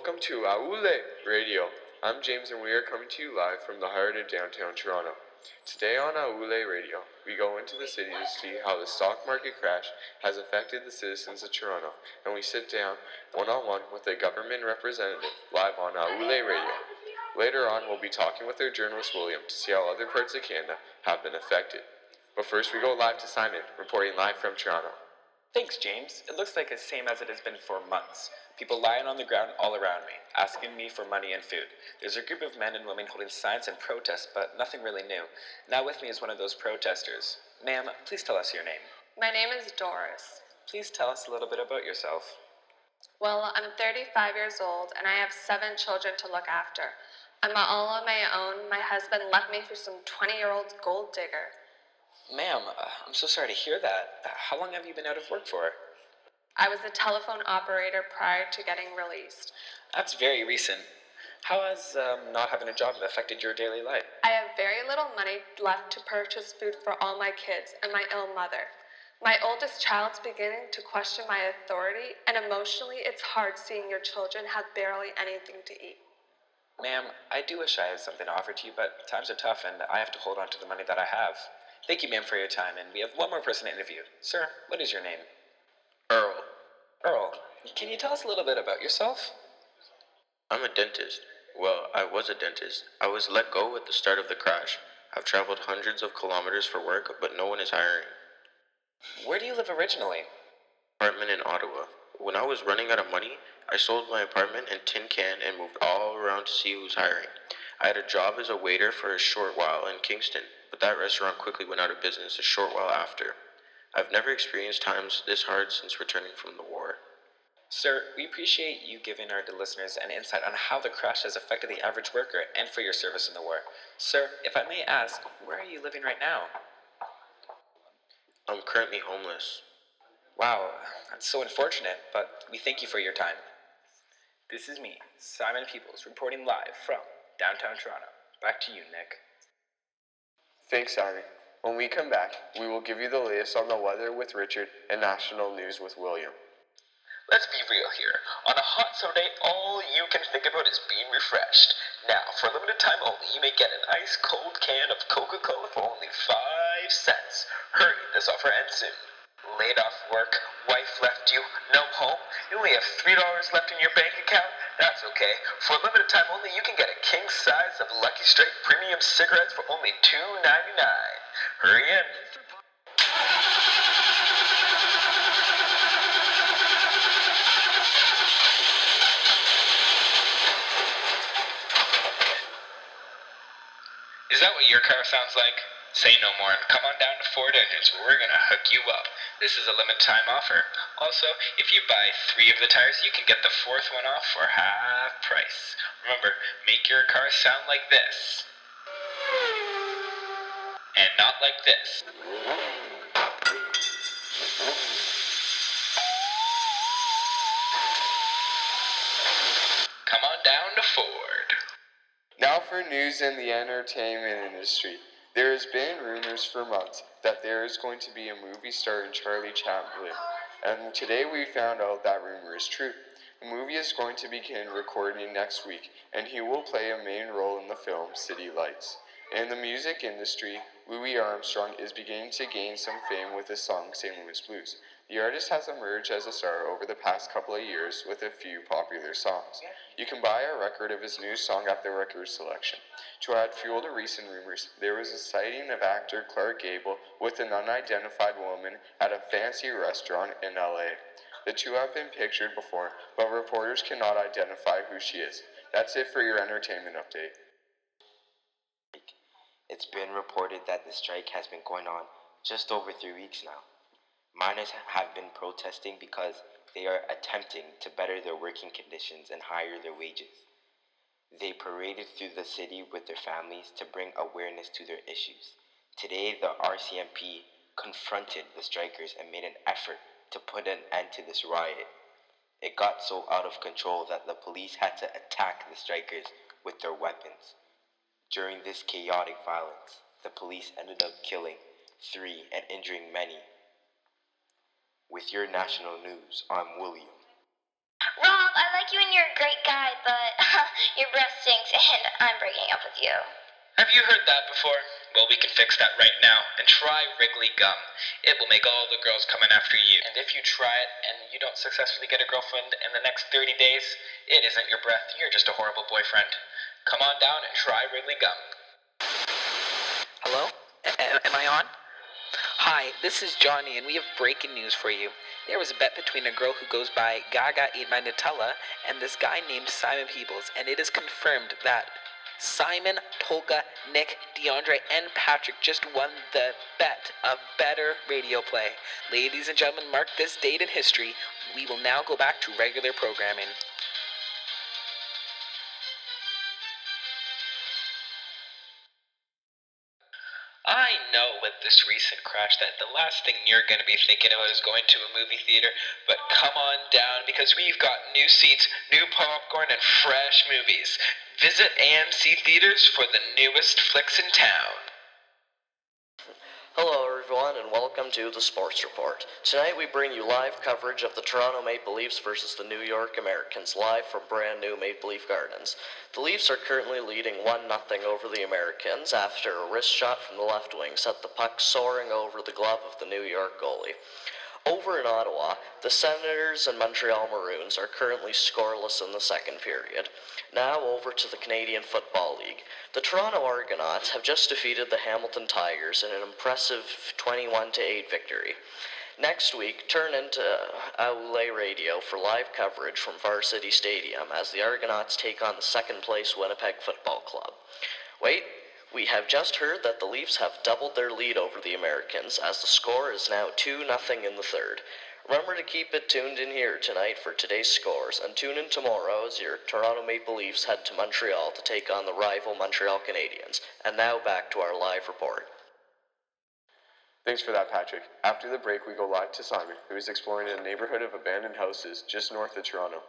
Welcome to Aule Radio. I'm James and we are coming to you live from the heart of downtown Toronto. Today on Aule Radio, we go into the city to see how the stock market crash has affected the citizens of Toronto, and we sit down one-on-one with a government representative live on Aule Radio. Later on, we'll be talking with our journalist William to see how other parts of Canada have been affected. But first, we go live to Simon, reporting live from Toronto. Thanks, James. It looks like the same as it has been for months. People lying on the ground all around me, asking me for money and food. There's a group of men and women holding signs and protests, but nothing really new. Now with me is one of those protesters. Ma'am, please tell us your name. My name is Doris. Please tell us a little bit about yourself. Well, I'm 35 years old and I have 7 children to look after. I'm all on my own. My husband left me for some 20-year-old gold digger. Ma'am, I'm so sorry to hear that. How long have you been out of work for? I was a telephone operator prior to getting released. That's very recent. How has not having a job affected your daily life? I have very little money left to purchase food for all my kids and my ill mother. My oldest child's beginning to question my authority, and emotionally it's hard seeing your children have barely anything to eat. Ma'am, I do wish I had something to offer to you, but times are tough and I have to hold on to the money that I have. Thank you, ma'am, for your time, and we have one more person to interview. Sir, what is your name? Earl. Earl, can you tell us a little bit about yourself? I'm a dentist. Well, I was a dentist. I was let go at the start of the crash. I've traveled hundreds of kilometers for work, but no one is hiring. Where do you live originally? Apartment in Ottawa. When I was running out of money, I sold my apartment and tin can and moved all around to see who's hiring. I had a job as a waiter for a short while in Kingston, but that restaurant quickly went out of business a short while after. I've never experienced times this hard since returning from the war. Sir, we appreciate you giving our listeners an insight on how the crash has affected the average worker and for your service in the war. Sir, if I may ask, where are you living right now? I'm currently homeless. Wow, that's so unfortunate, but we thank you for your time. This is me, Simon Peoples, reporting live from downtown Toronto. Back to you, Nick. Thanks, Simon. When we come back, we will give you the latest on the weather with Richard and national news with William. Let's be real here. On a hot summer day, all you can think about is being refreshed. Now, for a limited time only, you may get an ice-cold can of Coca-Cola for only 5 cents. Hurry, this offer ends soon. Laid off work, wife left you, no home, you only have $3 left in your bank account? That's okay. For a limited time only, you can get a king size of Lucky Strike premium cigarettes for only $2.99. Hurry in. Is that what your car sounds like? Say no more and come on down to Ford Engines where we're gonna hook you up. This is a limited time offer. Also, if you buy 3 of the tires, you can get the 4th one off for half price. Remember, make your car sound like this. And not like this. Come on down to Ford. Now for news in the entertainment industry. There has been rumors for months that there is going to be a movie starring Charlie Chaplin, and today we found out that rumor is true. The movie is going to begin recording next week, and he will play a main role in the film City Lights. In the music industry, Louis Armstrong is beginning to gain some fame with his song St. Louis Blues. The artist has emerged as a star over the past couple of years with a few popular songs. You can buy a record of his new song at the record selection. To add fuel to recent rumors, there was a sighting of actor Clark Gable with an unidentified woman at a fancy restaurant in LA. The two have been pictured before, but reporters cannot identify who she is. That's it for your entertainment update. It's been reported that the strike has been going on just over 3 weeks now. Miners have been protesting because they are attempting to better their working conditions and higher their wages. They paraded through the city with their families to bring awareness to their issues. Today, the RCMP confronted the strikers and made an effort to put an end to this riot. It got so out of control that the police had to attack the strikers with their weapons. During this chaotic violence, the police ended up killing 3 and injuring many. With your national news, I'm William. Rob, I like like you and you're a great guy, but your breath stinks and I'm breaking up with you. Have you heard that before? Well, we can fix that right now and try Wrigley Gum. It will make all the girls coming after you. And if you try it and you don't successfully get a girlfriend in the next 30 days, it isn't your breath. You're just a horrible boyfriend. Come on down and try Wrigley Gum. Hello? Am I on? Hi, this is Johnny, and we have breaking news for you. There was a bet between a girl who goes by Gaga Eat My Nutella and this guy named Simon Peebles, and it is confirmed that Simon, Tolga, Nick, DeAndre, and Patrick just won the bet of better radio play. Ladies and gentlemen, mark this date in history. We will now go back to regular programming. I know with this recent crash that the last thing you're going to be thinking about is going to a movie theater, but come on down because we've got new seats, new popcorn, and fresh movies. Visit AMC Theaters for the newest flicks in town. Hello everyone and welcome to the Sports Report. Tonight we bring you live coverage of the Toronto Maple Leafs versus the New York Americans, live from brand new Maple Leaf Gardens. The Leafs are currently leading 1-0 over the Americans after a wrist shot from the left wing sent the puck soaring over the glove of the New York goalie. Over in Ottawa, the Senators and Montreal Maroons are currently scoreless in the second period. Now over to the Canadian Football League. The Toronto Argonauts have just defeated the Hamilton Tigers in an impressive 21-8 victory. Next week, turn into Oulé Radio for live coverage from Varsity Stadium as the Argonauts take on the second-place Winnipeg Football Club. Wait, we have just heard that the Leafs have doubled their lead over the Americans, as the score is now 2-0 in the third. Remember to keep it tuned in here tonight for today's scores, and tune in tomorrow as your Toronto Maple Leafs head to Montreal to take on the rival Montreal Canadiens. And now back to our live report. Thanks for that, Patrick. After the break, we go live to Simon, who is exploring a neighborhood of abandoned houses just north of Toronto.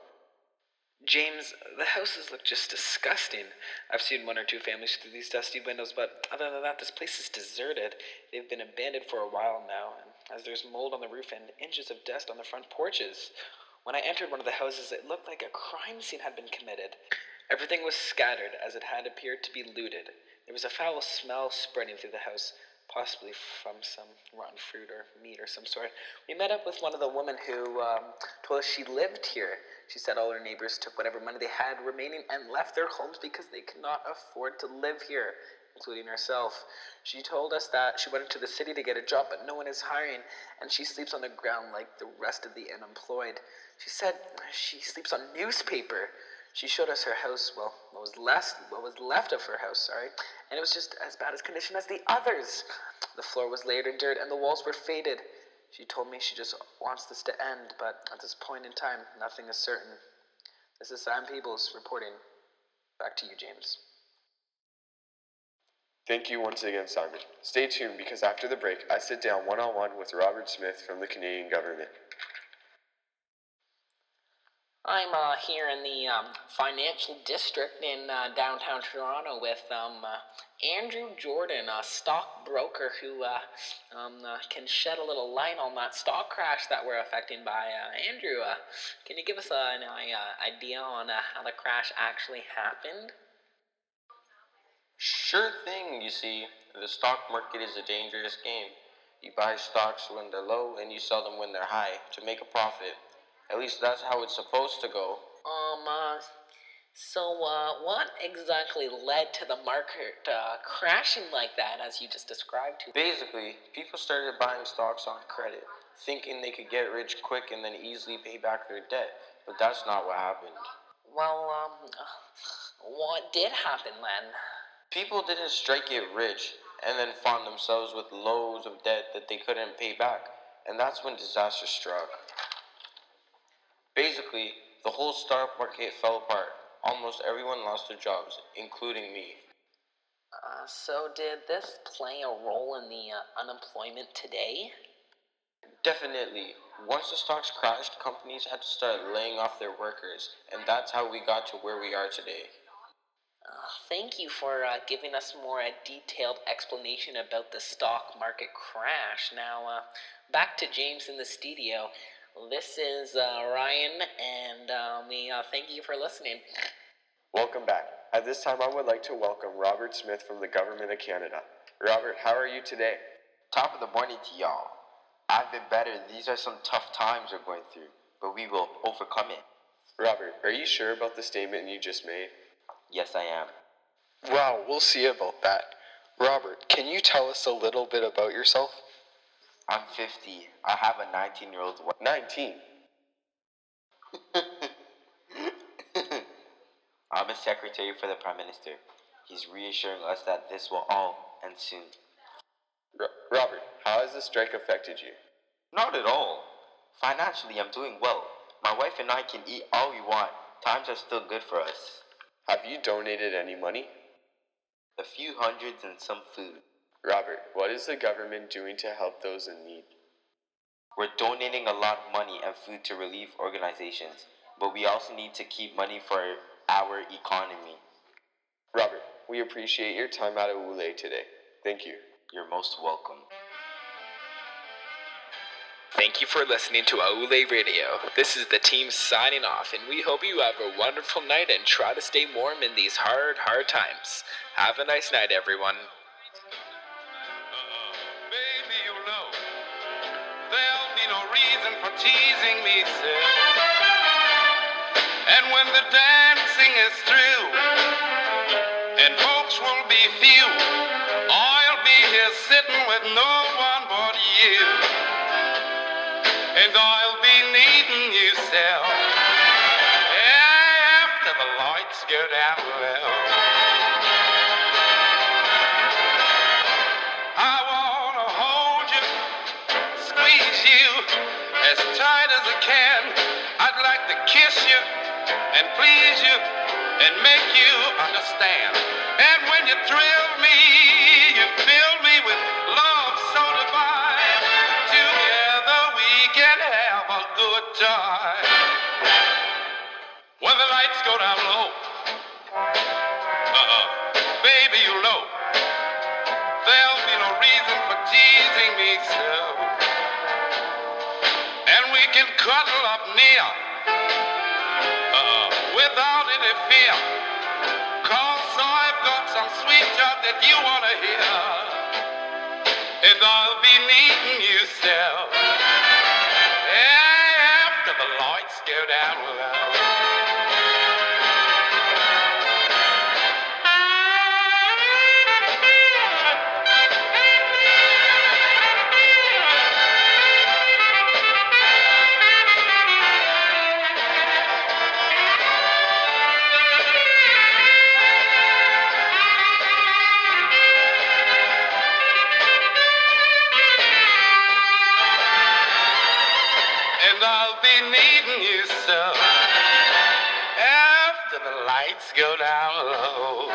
James, the houses look just disgusting. I've seen one or two families through these dusty windows, but other than that, this place is deserted. They've been abandoned for a while now, and as there's mold on the roof and inches of dust on the front porches. When I entered one of the houses, it looked like a crime scene had been committed. Everything was scattered, as it had appeared to be looted. There was a foul smell spreading through the house, possibly from some rotten fruit or meat or some sort. We met up with one of the women who told us she lived here. She said all her neighbors took whatever money they had remaining and left their homes because they could not afford to live here, including herself. She told us that she went into the city to get a job, but no one is hiring, and she sleeps on the ground like the rest of the unemployed. She said she sleeps on newspaper. She showed us her house, well, what was left of her house, and it was just as bad a condition as the others. The floor was layered in dirt and the walls were faded. She told me she just wants this to end, but at this point in time, nothing is certain. This is Simon Peebles reporting. Back to you, James. Thank you once again, Simon. Stay tuned because after the break, I sit down one-on-one with Robert Smith from the Canadian government. I'm here in the financial district in downtown Toronto with Andrew Jordan, a stockbroker who can shed a little light on that stock crash that we're affected by. Andrew, can you give us an idea on how the crash actually happened? Sure thing, you see. The stock market is a dangerous game. You buy stocks when they're low and you sell them when they're high to make a profit. At least that's how it's supposed to go. So what exactly led to the market crashing like that, as you just described to? Basically, people started buying stocks on credit, thinking they could get rich quick and then easily pay back their debt. But that's not what happened. Well, what did happen then? People didn't strike it rich and then found themselves with loads of debt that they couldn't pay back. And that's when disaster struck. Basically, the whole stock market fell apart. Almost everyone lost their jobs, including me. So did this play a role in the unemployment today? Definitely. Once the stocks crashed, companies had to start laying off their workers, and that's how we got to where we are today. Thank you for giving us more detailed explanation about the stock market crash. Now, back to James in the studio. This is Ryan, and we thank you for listening. Welcome back. At this time, I would like to welcome Robert Smith from the Government of Canada. Robert, how are you today? Top of the morning to y'all. I've been better. These are some tough times we're going through, but we will overcome it. Robert, are you sure about the statement you just made? Yes, I am. Wow, we'll see about that. Robert, can you tell us a little bit about yourself? I'm 50. I have a 19-year-old wife. 19. I'm a secretary for the Prime Minister. He's reassuring us that this will all end soon. Robert, how has the strike affected you? Not at all. Financially, I'm doing well. My wife and I can eat all we want. Times are still good for us. Have you donated any money? A few hundreds and some food. Robert, what is the government doing to help those in need? We're donating a lot of money and food to relief organizations, but we also need to keep money for our economy. Robert, we appreciate your time at Aule today. Thank you. You're most welcome. Thank you for listening to Aule Radio. This is the team signing off, and we hope you have a wonderful night and try to stay warm in these hard times. Have a nice night, everyone. Baby, you know, there'll be no reason for teasing me, sir. And when the dancing is through, and folks will be few, I'll be here sitting with no one but you. And I'll be needing you, sir, after the lights go down low. I wanna hold you, squeeze you as tight as I can. I'd like to kiss you and please you and make you understand. And when you thrill me, you fill me with love so divine. Together we can have a good time. When the lights go down low, baby, you know, there'll be no reason for teasing me so. And we can cuddle up near, without any fear. 'Cause I've got some sweet talk that you wanna hear. And I'll be needing you still after the lights go down low. And I'll be needing you so after the lights go down low.